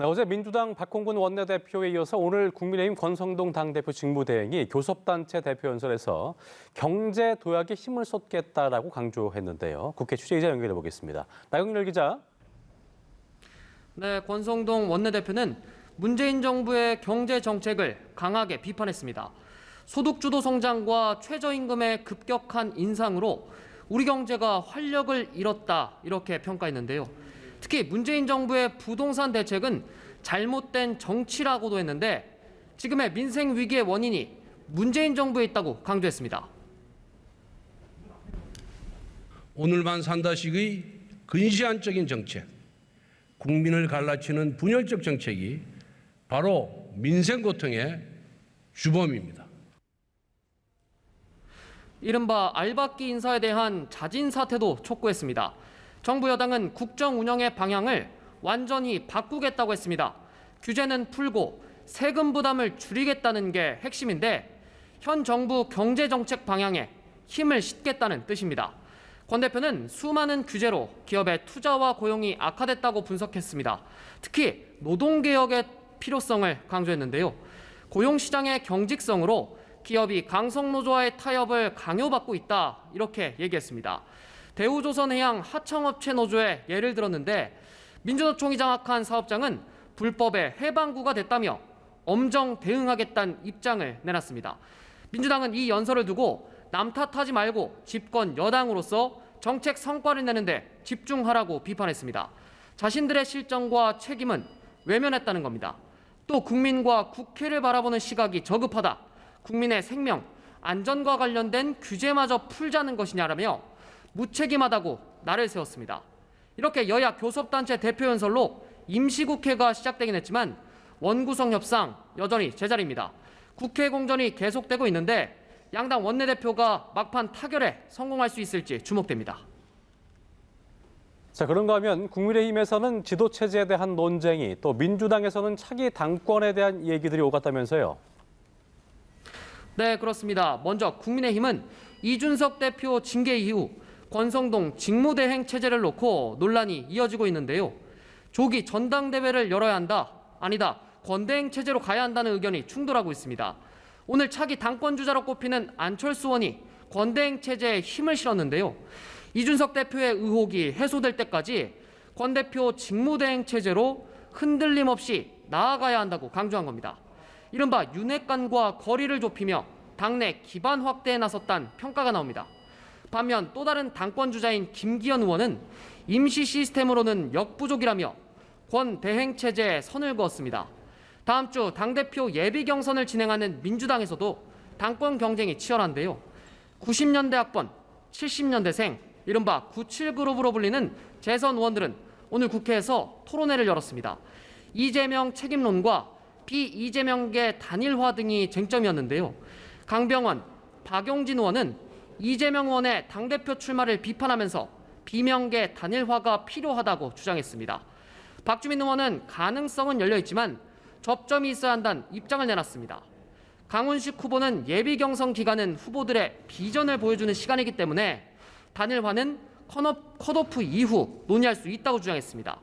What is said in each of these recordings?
네, 어제 민주당 박홍근 원내대표에 이어서 오늘 국민의힘 권성동 당대표 직무대행이 교섭단체 대표연설에서 경제 도약에 힘을 쏟겠다라고 강조했는데요. 국회 취재기자 연결해 보겠습니다. 나경열 기자. 네, 권성동 원내대표는 문재인 정부의 경제 정책을 강하게 비판했습니다. 소득주도 성장과 최저임금의 급격한 인상으로 우리 경제가 활력을 잃었다 이렇게 평가했는데요. 특히 문재인 정부의 부동산 대책은 잘못된 정치라고도 했는데 지금의 민생 위기의 원인이 문재인 정부에 있다고 강조했습니다. 오늘만 산다식의 근시안적인 정책, 국민을 갈라치는 분열적 정책이 바로 민생 고통의 주범입니다. 이른바 알박기 인사에 대한 자진 사퇴도 촉구했습니다. 정부 여당은 국정 운영의 방향을 완전히 바꾸겠다고 했습니다. 규제는 풀고 세금 부담을 줄이겠다는 게 핵심인데 현 정부 경제정책 방향에 힘을 싣겠다는 뜻입니다. 권 대표는 수많은 규제로 기업의 투자와 고용이 악화됐다고 분석했습니다. 특히 노동개혁의 필요성을 강조했는데요. 고용시장의 경직성으로 기업이 강성노조와의 타협을 강요받고 있다 이렇게 얘기했습니다. 대우조선해양 하청업체 노조의 예를 들었는데 민주노총이 장악한 사업장은 불법의 해방구가 됐다며 엄정 대응하겠다는 입장을 내놨습니다. 민주당은 이 연설을 두고 남 탓하지 말고 집권 여당으로서 정책 성과를 내는데 집중하라고 비판했습니다. 자신들의 실정과 책임은 외면했다는 겁니다. 또 국민과 국회를 바라보는 시각이 저급하다. 국민의 생명, 안전과 관련된 규제마저 풀자는 것이냐라며 무책임하다고 날을 세웠습니다. 이렇게 여야 교섭단체 대표 연설로 임시국회가 시작되긴 했지만 원구성 협상 여전히 제자리입니다. 국회 공전이 계속되고 있는데 양당 원내대표가 막판 타결에 성공할 수 있을지 주목됩니다. 자, 그런가 하면 국민의힘에서는 지도체제에 대한 논쟁이, 또 민주당에서는 차기 당권에 대한 얘기들이 오갔다면서요. 네, 그렇습니다. 먼저 국민의힘은 이준석 대표 징계 이후 권성동 직무대행 체제를 놓고 논란이 이어지고 있는데요. 조기 전당대회를 열어야 한다, 아니다, 권대행 체제로 가야 한다는 의견이 충돌하고 있습니다. 오늘 차기 당권주자로 꼽히는 안철수 의원이 권대행 체제에 힘을 실었는데요. 이준석 대표의 의혹이 해소될 때까지 권 대표 직무대행 체제로 흔들림 없이 나아가야 한다고 강조한 겁니다. 이른바 윤핵관과 거리를 좁히며 당내 기반 확대에 나섰다는 평가가 나옵니다. 반면 또 다른 당권주자인 김기현 의원은 임시 시스템으로는 역부족이라며 권 대행 체제에 선을 그었습니다. 다음 주 당대표 예비 경선을 진행하는 민주당에서도 당권 경쟁이 치열한데요. 90년대 학번, 70년대생, 이른바 97그룹으로 불리는 재선 의원들은 오늘 국회에서 토론회를 열었습니다. 이재명 책임론과 비이재명계 단일화 등이 쟁점이었는데요. 강병원, 박용진 의원은 이재명 의원의 당대표 출마를 비판하면서 비명계 단일화가 필요하다고 주장했습니다. 박주민 의원은 가능성은 열려있지만 접점이 있어야 한다는 입장을 내놨습니다. 강훈식 후보는 예비 경선 기간은 후보들의 비전을 보여주는 시간이기 때문에 단일화는 컷오프 이후 논의할 수 있다고 주장했습니다.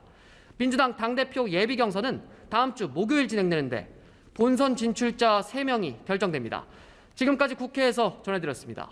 민주당 당대표 예비 경선은 다음 주 목요일 진행되는데 본선 진출자 3명이 결정됩니다. 지금까지 국회에서 전해드렸습니다.